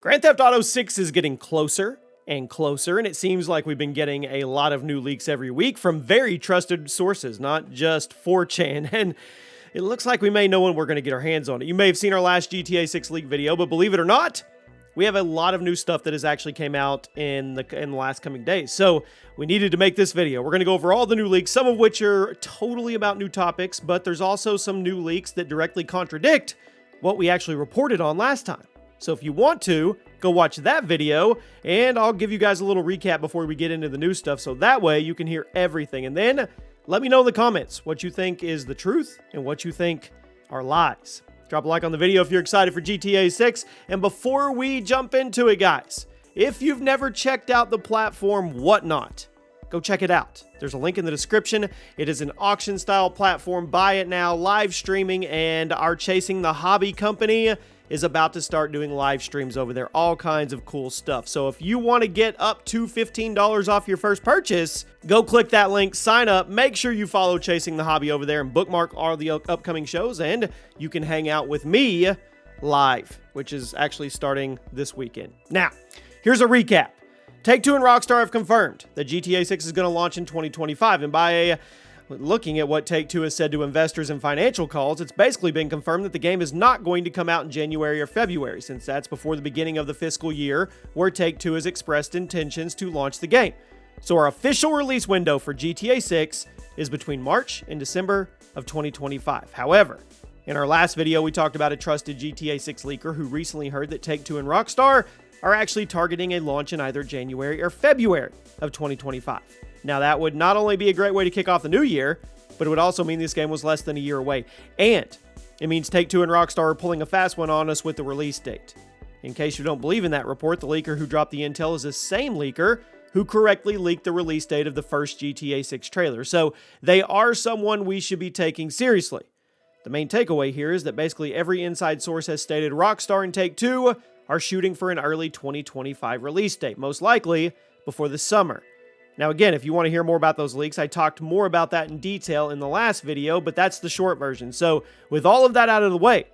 Grand Theft Auto 6 is getting closer and closer, and it seems like we've been getting a lot of new leaks every week from very trusted sources, not just 4chan, and it looks like we may know when we're going to get our hands on it. You may have seen our last GTA 6 leak video, but believe it or not, we have a lot of new stuff that has actually came out in the last coming days. So we needed to make this video. We're going to go over all the new leaks, some of which are totally about new topics, but there's also some new leaks that directly contradict what we actually reported on last time. So if you want to, go watch that video, and I'll give you guys a little recap before we get into the new stuff, so that way you can hear everything. And then let me know in the comments what you think is the truth and what you think are lies. Drop a like on the video if you're excited for GTA 6. And before we jump into it, guys, if you've never checked out the platform Whatnot, go check it out. There's a link in the description. It is an auction-style platform. Buy it now, live streaming, and our Chasing the Hobby company is about to start doing live streams over there. All kinds of cool stuff. So if you want to get up to $15 off your first purchase, go click that link, sign up, make sure you follow Chasing the Hobby over there and bookmark all the upcoming shows, and you can hang out with me live, which is actually starting this weekend. Now, here's a recap. Take-Two and Rockstar have confirmed that GTA 6 is going to launch in 2025, and by looking at what Take-Two has said to investors and financial calls, it's basically been confirmed that the game is not going to come out in January or February, since that's before the beginning of the fiscal year where Take-Two has expressed intentions to launch the game. So our official release window for GTA 6 is between March and December of 2025. However, in our last video, we talked about a trusted GTA 6 leaker who recently heard that Take-Two and Rockstar are actually targeting a launch in either January or February of 2025. Now, that would not only be a great way to kick off the new year, but it would also mean this game was less than a year away. And it means Take-Two and Rockstar are pulling a fast one on us with the release date. In case you don't believe in that report, the leaker who dropped the intel is the same leaker who correctly leaked the release date of the first GTA 6 trailer. So they are someone we should be taking seriously. The main takeaway here is that basically every inside source has stated Rockstar and Take-Two are shooting for an early 2025 release date, most likely before the summer. Now again, if you want to hear more about those leaks, I talked more about that in detail in the last video, but that's the short version. So with all of that out of the way,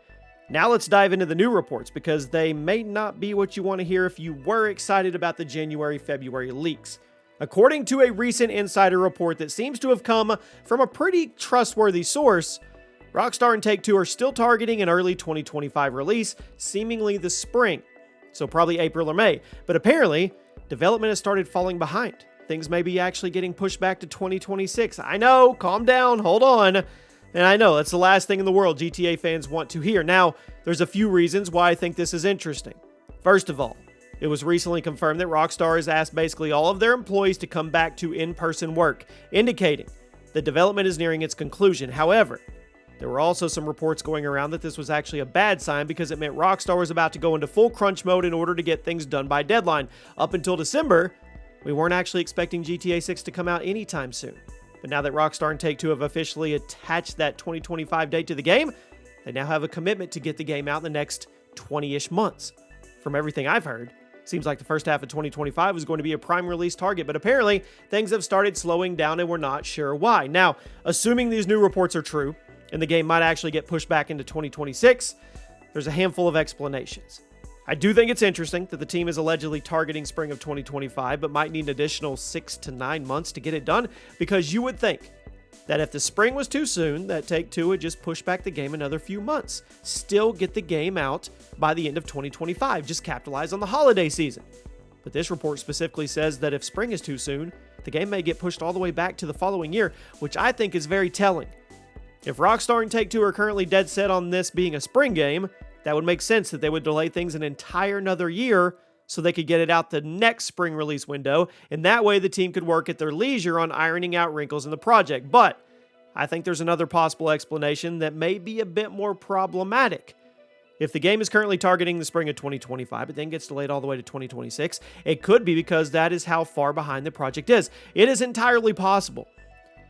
now let's dive into the new reports, because they may not be what you want to hear if you were excited about the January-February leaks. According to a recent insider report that seems to have come from a pretty trustworthy source, Rockstar and Take-Two are still targeting an early 2025 release, seemingly the spring, so probably April or May. But apparently, development has started falling behind. Things may be actually getting pushed back to 2026. I know, calm down, hold on. And I know, that's the last thing in the world GTA fans want to hear. Now, there's a few reasons why I think this is interesting. First of all, it was recently confirmed that Rockstar has asked basically all of their employees to come back to in-person work, indicating that development is nearing its conclusion. However, there were also some reports going around that this was actually a bad sign, because it meant Rockstar was about to go into full crunch mode in order to get things done by deadline. Up until December, we weren't actually expecting GTA 6 to come out anytime soon. But now that Rockstar and Take-Two have officially attached that 2025 date to the game, they now have a commitment to get the game out in the next 20-ish months. From everything I've heard, seems like the first half of 2025 was going to be a prime release target, but apparently things have started slowing down and we're not sure why. Now, assuming these new reports are true, and the game might actually get pushed back into 2026, there's a handful of explanations. I do think it's interesting that the team is allegedly targeting spring of 2025, but might need an additional 6 to 9 months to get it done, because you would think that if the spring was too soon, that Take-Two would just push back the game another few months. Still get the game out by the end of 2025, just capitalize on the holiday season. But this report specifically says that if spring is too soon, the game may get pushed all the way back to the following year, which I think is very telling. If Rockstar and Take-Two are currently dead set on this being a spring game, that would make sense that they would delay things an entire another year so they could get it out the next spring release window, and that way the team could work at their leisure on ironing out wrinkles in the project. But I think there's another possible explanation that may be a bit more problematic. If the game is currently targeting the spring of 2025, but then gets delayed all the way to 2026, it could be because that is how far behind the project is. It is entirely possible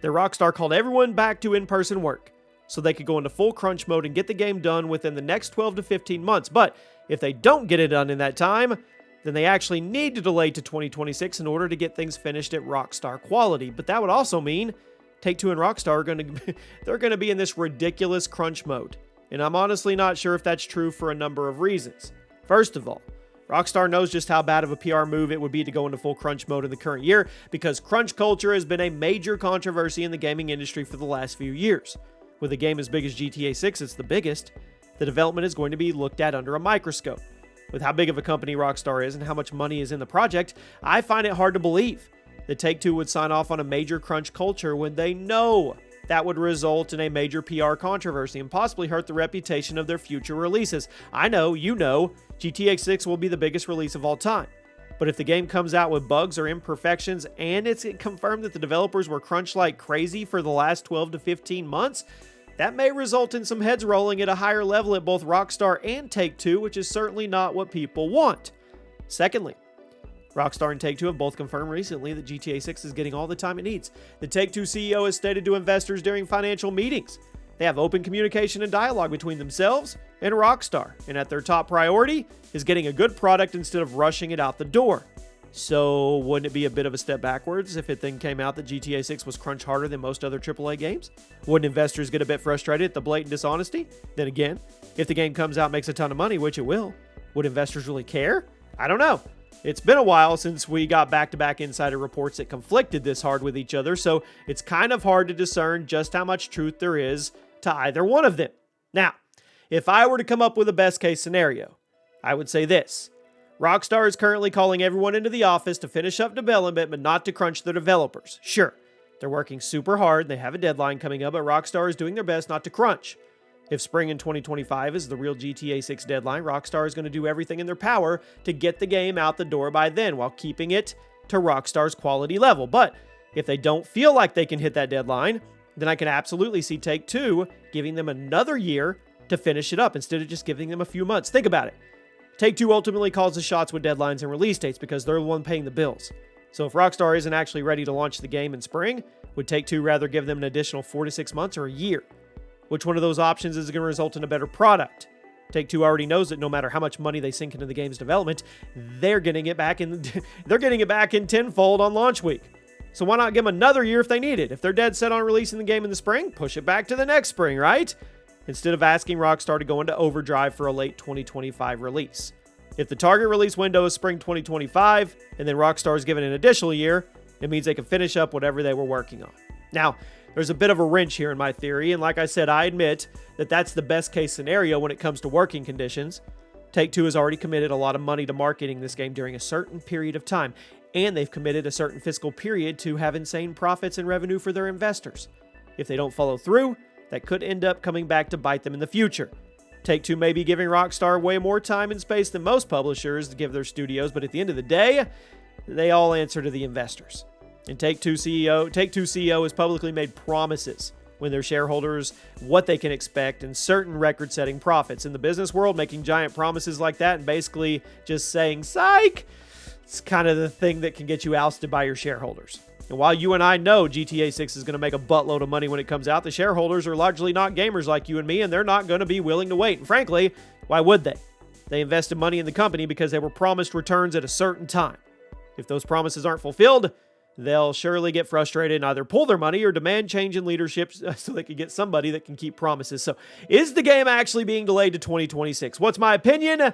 that Rockstar called everyone back to in-person work so they could go into full crunch mode and get the game done within the next 12 to 15 months. But if they don't get it done in that time, then they actually need to delay to 2026 in order to get things finished at Rockstar quality. But that would also mean Take-Two and Rockstar are going to be in this ridiculous crunch mode. And I'm honestly not sure if that's true for a number of reasons. First of all, Rockstar knows just how bad of a PR move it would be to go into full crunch mode in the current year, because crunch culture has been a major controversy in the gaming industry for the last few years. With a game as big as GTA 6, it's the biggest, the development is going to be looked at under a microscope. With how big of a company Rockstar is and how much money is in the project, I find it hard to believe that Take-Two would sign off on a major crunch culture when they know that would result in a major PR controversy and possibly hurt the reputation of their future releases. I know, you know, GTA 6 will be the biggest release of all time. But if the game comes out with bugs or imperfections and it's confirmed that the developers were crunched like crazy for the last 12 to 15 months, that may result in some heads rolling at a higher level at both Rockstar and Take-Two, which is certainly not what people want. Secondly, Rockstar and Take-Two have both confirmed recently that GTA 6 is getting all the time it needs. The Take-Two CEO has stated to investors during financial meetings they have open communication and dialogue between themselves and Rockstar, and at their top priority is getting a good product instead of rushing it out the door. So wouldn't it be a bit of a step backwards if it then came out that GTA 6 was crunch harder than most other AAA games? Wouldn't investors get a bit frustrated at the blatant dishonesty? Then again, if the game comes out and makes a ton of money, which it will, would investors really care? I don't know. It's been a while since we got back-to-back insider reports that conflicted this hard with each other, so it's kind of hard to discern just how much truth there is to either one of them. Now, if I were to come up with a best-case scenario, I would say this. Rockstar is currently calling everyone into the office to finish up development, but not to crunch their developers. Sure, they're working super hard, they have a deadline coming up, but Rockstar is doing their best not to crunch. If spring in 2025 is the real GTA 6 deadline, Rockstar is going to do everything in their power to get the game out the door by then, while keeping it to Rockstar's quality level. But if they don't feel like they can hit that deadline, then I can absolutely see Take-Two giving them another year to finish it up instead of just giving them a few months. Think about it. Take-Two ultimately calls the shots with deadlines and release dates because they're the one paying the bills. So if Rockstar isn't actually ready to launch the game in spring, would Take-Two rather give them an additional 4 to 6 months or a year? Which one of those options is going to result in a better product? Take-Two already knows that no matter how much money they sink into the game's development, they're getting it back in tenfold on launch week. So why not give them another year if they need it? If they're dead set on releasing the game in the spring, push it back to the next spring, right? Instead of asking Rockstar to go into overdrive for a late 2025 release. If the target release window is spring 2025, and then Rockstar is given an additional year, it means they can finish up whatever they were working on. Now, there's a bit of a wrench here in my theory, and like I said, I admit that that's the best case scenario when it comes to working conditions. Take-Two has already committed a lot of money to marketing this game during a certain period of time, and they've committed a certain fiscal period to have insane profits and revenue for their investors. If they don't follow through, that could end up coming back to bite them in the future. Take-Two may be giving Rockstar way more time and space than most publishers to give their studios, but at the end of the day, they all answer to the investors. And Take-Two CEO has publicly made promises when their shareholders what they can expect and certain record-setting profits. In the business world, making giant promises like that and basically just saying, psych, it's kind of the thing that can get you ousted by your shareholders. And while you and I know GTA 6 is going to make a buttload of money when it comes out, the shareholders are largely not gamers like you and me, and they're not going to be willing to wait. And frankly, why would they? They invested money in the company because they were promised returns at a certain time. If those promises aren't fulfilled, they'll surely get frustrated and either pull their money or demand change in leadership so they can get somebody that can keep promises. So is the game actually being delayed to 2026? What's my opinion?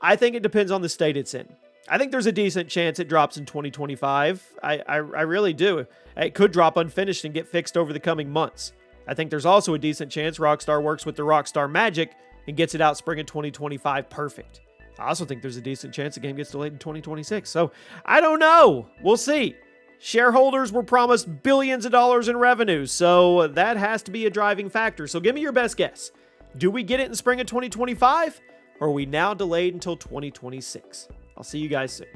I think it depends on the state it's in. I think there's a decent chance it drops in 2025. I really do. It could drop unfinished and get fixed over the coming months. I think there's also a decent chance Rockstar works with the Rockstar magic and gets it out spring of 2025 perfect. I also think there's a decent chance the game gets delayed in 2026. So I don't know. We'll see. Shareholders were promised billions of dollars in revenue, so that has to be a driving factor. So give me your best guess. Do we get it in spring of 2025, or are we now delayed until 2026? I'll see you guys soon.